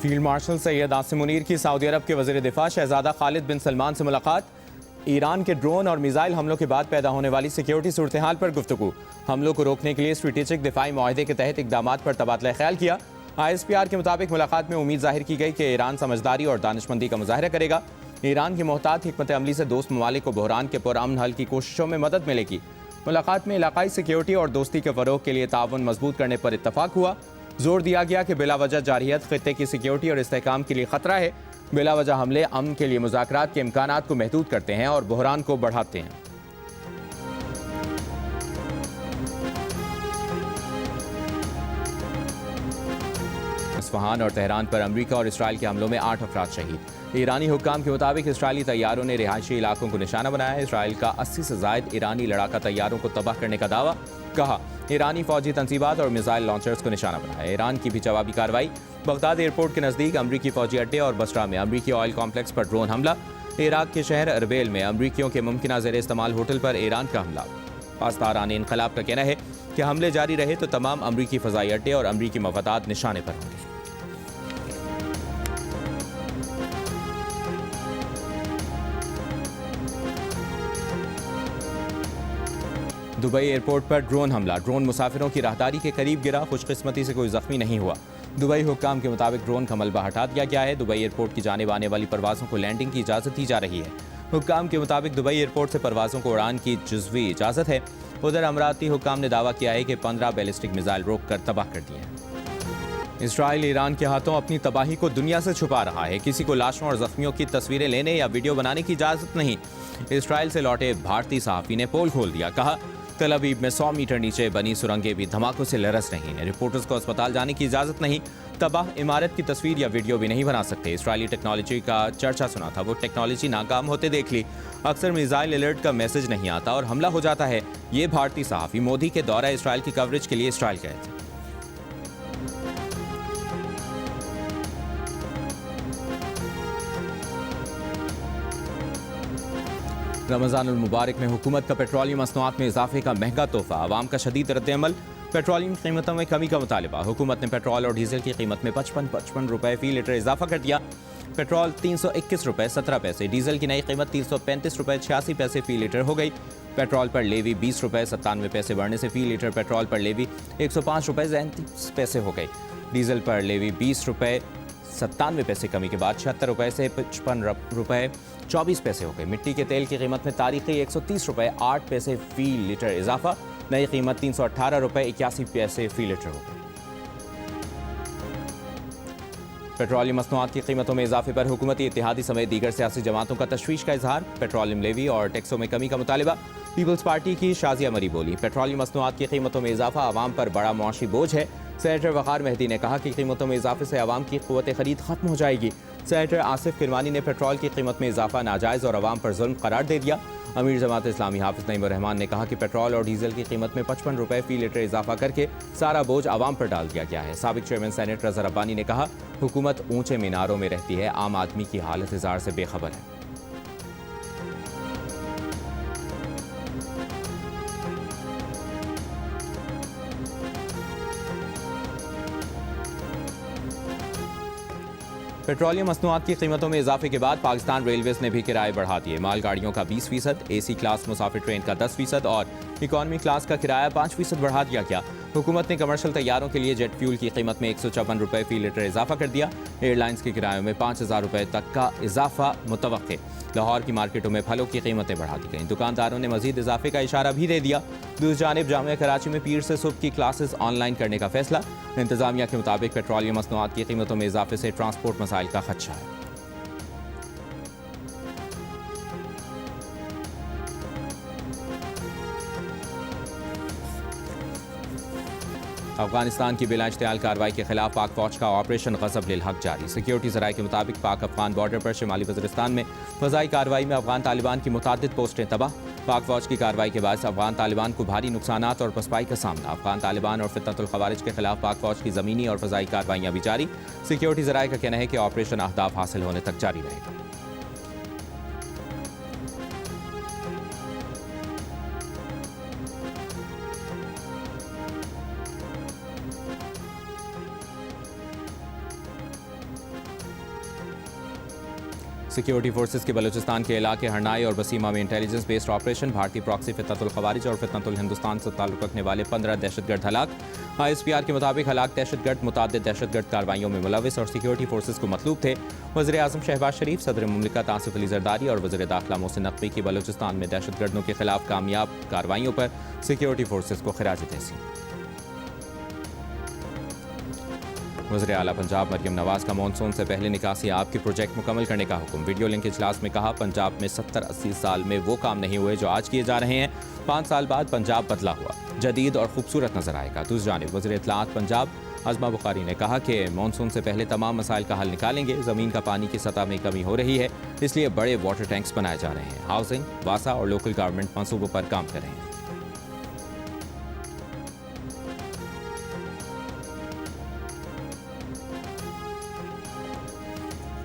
Field marshal Syed Asim Munir की Saudi अरब के वज़ीर दिफा शहजादा खालिद बिन सलमान से मुलाकात। ईरान के ड्रोन और मिसाइल हमलों के बाद पैदा होने वाली सिक्योरिटी सूरत हाल पर गुफ्तगू। हमलों को रोकने के लिए स्ट्रेटेजिक दिफाई मुआहदे के तहत इकदामात पर तबादला ख्याल किया। ISPR के मुताबिक मुलाकात में उम्मीद जाहिर की गई कि ईरान समझदारी और दानिशमंदी का मुजाहरा करेगा। ईरान की मोहतात हिकमत अमली से दोस्त ममालिक को बहरान के पुरअमन हल की कोशिशों में मदद मिलेगी। मुलाकात में इलाकाई सिक्योरिटी और दोस्ती के फ़रोग के लिए ताउन मजबूत करने पर इत्तफाक हुआ। जोर दिया गया कि बिलावजह जारहियत खित्ते की सिक्योरिटी और इस्तेहकाम के लिए खतरा है। बिलावजह हमले अमन के लिए मुज़ाकरात के इम्कानात को महदूद करते हैं और बहरान को बढ़ाते हैं। इस्फहान और तेहरान पर अमरीका और इसराइल के हमलों में 8 अफराद शहीद। ईरानी हुक्काम के मुताबिक इसराइली तैयारों ने रिहायशी इलाकों को निशाना बनाया है। इसराइल का 80 से ज़ायद ईरानी लड़ाका तैयारों को तबाह करने का दावा। कहा, ईरानी फौजी तंसीबात और मिसाइल लॉन्चर्स को निशाना बनाया। ईरान की भी जवाबी कार्रवाई। बगदाद एयरपोर्ट के नज़दीक अमरीकी फौजी अड्डे और बसरा में अमरीकी ऑयल कॉम्प्लेक्स पर ड्रोन हमला। इराक के शहर अरबेल में अमरीकियों के मुमकिन ज़ेर इस्तेमाल होटल पर ईरान का हमला। पास्तारान इनकलाब का कहना है कि हमले जारी रहे तो तमाम अमरीकी फ़ज़ाई अड्डे और अमरीकी मफादात निशाने पर होंगे। दुबई एयरपोर्ट पर ड्रोन हमला। ड्रोन मुसाफिरों की राहदारी के करीब गिरा। खुशकिस्मती से कोई जख्मी नहीं हुआ। दुबई हुक्काम के मुताबिक ड्रोन का मलबा हटा दिया गया है। दुबई एयरपोर्ट की जानिब आने वाली परवाज़ों को लैंडिंग की इजाज़त दी जा रही है। हुक्काम के मुताबिक दुबई एयरपोर्ट से परवाज़ों को उड़ान की जुज़वी इजाज़त है। उधर अमराती हुक्काम ने दावा किया है कि 15 बैलिस्टिक मिसाइल रोक कर तबाह कर दिए हैं। इसराइल ईरान के हाथों अपनी तबाही को दुनिया से छुपा रहा है। किसी को लाशों और जख्मियों की तस्वीरें लेने या वीडियो बनाने की इजाज़त नहीं। इसराइल से लौटे भारतीय सहाफ़ी ने पोल खोल दिया। कहा, तल अवीव में 100 मीटर नीचे बनी सुरंगें भी धमाकों से लरस रही हैं। रिपोर्टर्स को अस्पताल जाने की इजाज़त नहीं। तबाह इमारत की तस्वीर या वीडियो भी नहीं बना सकते। इसराइली टेक्नोलॉजी का चर्चा सुना था, वो टेक्नोलॉजी नाकाम होते देख ली। अक्सर मिसाइल अलर्ट का मैसेज नहीं आता और हमला हो जाता है। ये भारतीय सहाफ़ी मोदी के दौरा इसराइल की कवरेज के लिए इसराइल गए थे। रमज़ानुल मुबारक में हुकूमत का पेट्रोलियम मसनूआत में इजाफे का महंगा तोहफा। आवाम का शदीद रद्द-ए-अमल। पेट्रोलियम की कीमतों में कमी का मुतालिबा। हुकूमत ने पेट्रोल और डीजल की कीमत में 55 रुपए फी लीटर इजाफा कर दिया। पेट्रोल 321 रुपए 17 पैसे, डीजल की नई कीमत 335 रुपए 86 पैसे फी लीटर हो गई। पेट्रोल पर लेवी 20 रुपए 97 पैसे बढ़ने से फी लीटर पेट्रोल पर लेवी 105 रुपए 37 पैसे हो गई। डीजल पर लेवी 20 रुपए 97 पैसे कमी के बाद 76 रुपए से 55 रुपए 24 पैसे हो गए। मिट्टी के तेल की कीमत में तारीखी 130 रुपए 8 पैसे फी लीटर इजाफा। नई कीमत 318 रुपए 81 पैसे फी लीटर हो गई। पेट्रोलियम मसनूआत की कीमतों में इजाफे पर हुकूमती इत्तेहादी समेत दीगर सियासी जमातों का तशवीश का इजहार। पेट्रोलियम लेवी और टैक्सों में कमी का मुतालिबा। पीपल्स पार्टी की शाजिया मरी बोली, पेट्रोलियम मसनूआत की कीमतों में इजाफा आवाम पर बड़ा मुआशी बोझ है। सेनेटर वक़ार मेहदी ने कहा कि कीमतों में इजाफे से आवाम की क़ुव्वत ख़रीद खत्म हो जाएगी। सेनेटर आसिफ किरमानी ने पेट्रोल की कीमत में इजाफा नाजायज़ और आवाम पर जुल्म करार दे दिया। अमीर जमात इस्लामी हाफिज़ नईम रहमान ने कहा कि पेट्रोल और डीजल की कीमत में 55 रुपए फी लीटर इजाफा करके सारा बोझ आवाम पर डाल दिया गया है। साबिक चेयरमैन सेनेट रज़ा रब्बानी ने कहा, हुकूमत ऊंचे मीनारों में रहती है, आम आदमी की हालत इज़ार से बेखबर है। पेट्रोलियम मसनूआत की कीमतों में इजाफे के बाद पाकिस्तान रेलवेज ने भी किराए बढ़ा दिए। मालगाड़ियों का 20%, AC क्लास मुसाफिर ट्रेन का 10% और इकॉनमी क्लास का किराया 5% बढ़ा दिया गया। हुकूमत ने कमर्शियल तैयारों के लिए जेट फ्यूल की कीमत में 154 रुपए फी लीटर इजाफा कर दिया। एयरलाइंस के किरायों में 5000 रुपए तक का इजाफा मुतवक्के। लाहौर की मार्केटों में फलों की कीमतें बढ़ा दी गईं। दुकानदारों ने मजीद इजाफे का इशारा भी दे दिया। दूसरी जानिब जामिया कराची में पीर से सुबह की क्लासेस ऑनलाइन करने का फैसला। इंतजामिया के मुताबिक पेट्रोलियम मसनूआत की कीमतों में इजाफे से ट्रांसपोर्ट मसाइल का खदशा है। अफगानिस्तान की बिला इश्तियाल कार्रवाई के खिलाफ पाक फौज का ऑपरेशन गज़ब लिल हक जारी। सिक्योरिटी ज़राए के मुताबिक पाक अफगान बॉर्डर पर शिमाली वज़ीरिस्तान में फ़ज़ाई कार्रवाई में अफगान तालिबान की मुताद्दिद पोस्टें तबाह। पाक फौज की कार्रवाई के बाद अफगान तालिबान को भारी नुकसानात और पसपाई का सामना। अफगान तालिबान और फितनतुल खवारिज के खिलाफ पाक फौज की ज़मीनी और फ़ज़ाई कार्रवाइयाँ भी जारी। सिक्योरिटी ज़राए का कहना है कि ऑपरेशन अहदाफ हासिल होने तक जारी रहेगा। सिक्योरिटी फोर्सेस के बलूचिस्तान के इलाके हरनाई और बसीमा में इंटेलिजेंस बेस्ड ऑपरेशन, भारतीय प्रॉक्सी फितनतुल खवारिज और फितनतुल हिंदुस्तान से ताल्लुक रखने वाले 15 दहशतगर्द हलाक। ISPR के मुताबिक हलाक दहशतगर्द मुतादिद दहशतगर्द कार्रवाइयों में मुलविस और सिक्योरिटी फोर्सेस को मतलूब थे। वज़ीर आज़म शहबाज शरीफ, सदर मुमलिकत आसिफ अली जरदारी और वज़ीर दाखिला मोहसिन नकवी की बलूचिस्तान में दहशतगर्दों के खिलाफ कामयाब कार्रवाइयों पर सिक्योरिटी फोर्सेस को खिराज तहसीन। वज़ीर आला पंजाब मरियम नवाज का मानसून से पहले निकासी आब के प्रोजेक्ट मुकम्मल करने का हुक्म। वीडियो लिंक इजलास में कहा, पंजाब में 70-80 साल में वो काम नहीं हुए जो आज किए जा रहे हैं। 5 साल बाद पंजाब बदला हुआ, जदीद और खूबसूरत नजर आएगा। दूसरी जानिब वज़ीर इत्तलाआत पंजाब अज़मा बुखारी ने कहा कि मानसून से पहले तमाम मसाइल का हल निकालेंगे। ज़मीन का पानी की सतह में कमी हो रही है, इसलिए बड़े वाटर टैंक्स बनाए जा रहे हैं। हाउसिंग, वासा और लोकल गवर्नमेंट मंसूबों पर काम कर रहे हैं।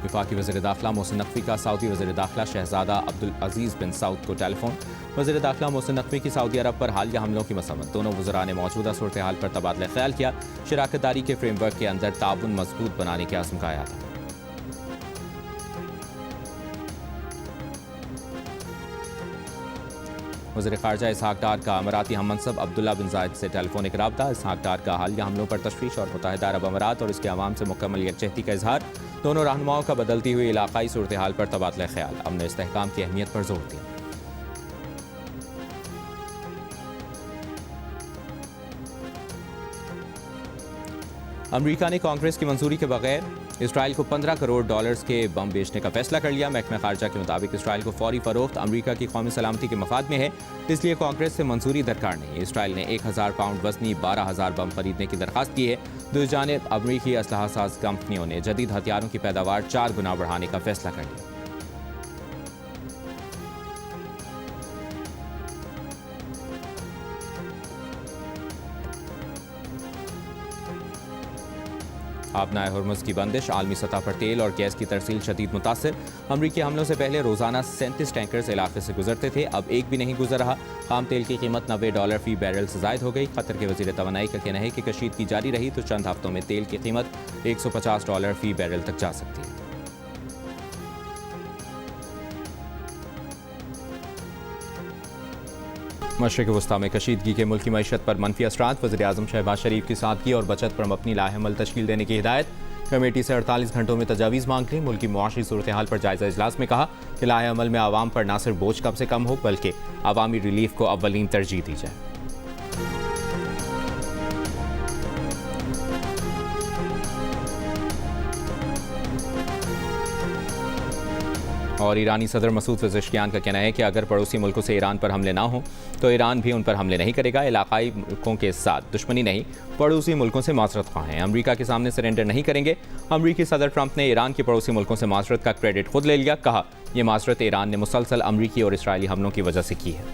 वफाकी वज़ीर दाखिला मोहसिन नकवी का सऊदी वज़ीर दाखिला शहजादा अब्दुल अजीज़ बिन सऊद को टेलीफोन। वज़ीर दाखिला मोहसिन नकवी की सऊदी अरब पर हालिया हमलों की मसम्मत। दोनों वज़रा ने मौजूदा सूरत हाल पर तबादला ख्याल किया। शराकतदारी के फ्रेमवर्क के अंदर ताउन मजबूत बनाने के आज़म का आया था। वज़ीर ख़ारजा इसहाक डार का अमराती हम मनसब अब्दुल्ला बिन जायद से टेलीफोनिक राब्ता। इसहाक डार का हालिया हमलों पर तशवीश और मुत्तहिदा अरब अमारात और इसके अवाम से मुकम्मल यकजहती का इजहार। दोनों रहनुमाओं का बदलती हुई इलाकाई सूरत हाल पर तबादला ख्याल, अमन इस्तेहकाम की अहमियत पर जोर दिया। अमरीका ने कांग्रेस की मंजूरी के बगैर इसराइल को $15 करोड़ के बम बेचने का फैसला कर लिया। महकमा खारजा के मुताबिक इसराइल को फौरी फरोख्त अमरीका की कौमी सलामती के मफाद में है, इसलिए कांग्रेस से मंजूरी दरकार नहीं है। इसराइल ने 1000 पाउंड वजनी 12,000 बम खरीदने की दरखास्त की है। दूसरी जानिब अमरीकी असलहा साज कंपनियों ने जदीद हथियारों की पैदावार 4 गुना बढ़ाने का फैसला कर लिया। आबनाए हुर्मुज़ की बंदिश, आलमी सतह पर तेल और गैस की तरसील शदीद मुतासिर। अमरीकी हमलों से पहले रोज़ाना 37 टैंकर्स इलाके से गुजरते थे, अब एक भी नहीं गुजर रहा। खाम तेल की कीमत $90 फी बैरल से ज़ायद हो गई। कतर के वज़ीर तवानाई का कहना है कि कशीदगी जारी रही तो चंद हफ्तों में तेल की कीमत $150 फी बैरल तक जा सकती है। मशरिक़ वस्ता में कशीदगी के मुल्की मईशत पर मनफी असरात। वज़ीर आज़म शहबाज शरीफ की सादगी और बचत पर मबनी लाहेमल तश्कील देने की हिदायत। कमेटी से 48 घंटों में तजावीज़ मांग ली। मुल्की मुआशी सूरत हाल पर जायज़ा इजलास में कहा कि लाहे अमल में आवाम पर ना सिर्फ बोझ कम से कम हो बल्कि अवामी रिलीफ को अव्वलीन तरजीह दी जाए। और ईरानी सदर मसूद पेज़ेश्कियान का कहना है कि अगर पड़ोसी मुल्कों से ईरान पर हमले ना हों तो ईरान भी उन पर हमले नहीं करेगा। इलाकाई मुल्कों के साथ दुश्मनी नहीं, पड़ोसी मुल्कों से माजरत ख्वाह हैं, अमरीका के सामने सरेंडर नहीं करेंगे। अमरीकी सदर ट्रंप ने ईरान के पड़ोसी मुल्कों से माजरत का क्रेडिट खुद ले लिया। कहा, यह माजरत ईरान ने मुसलसल अमरीकी और इसराइली हमलों की वजह से की है।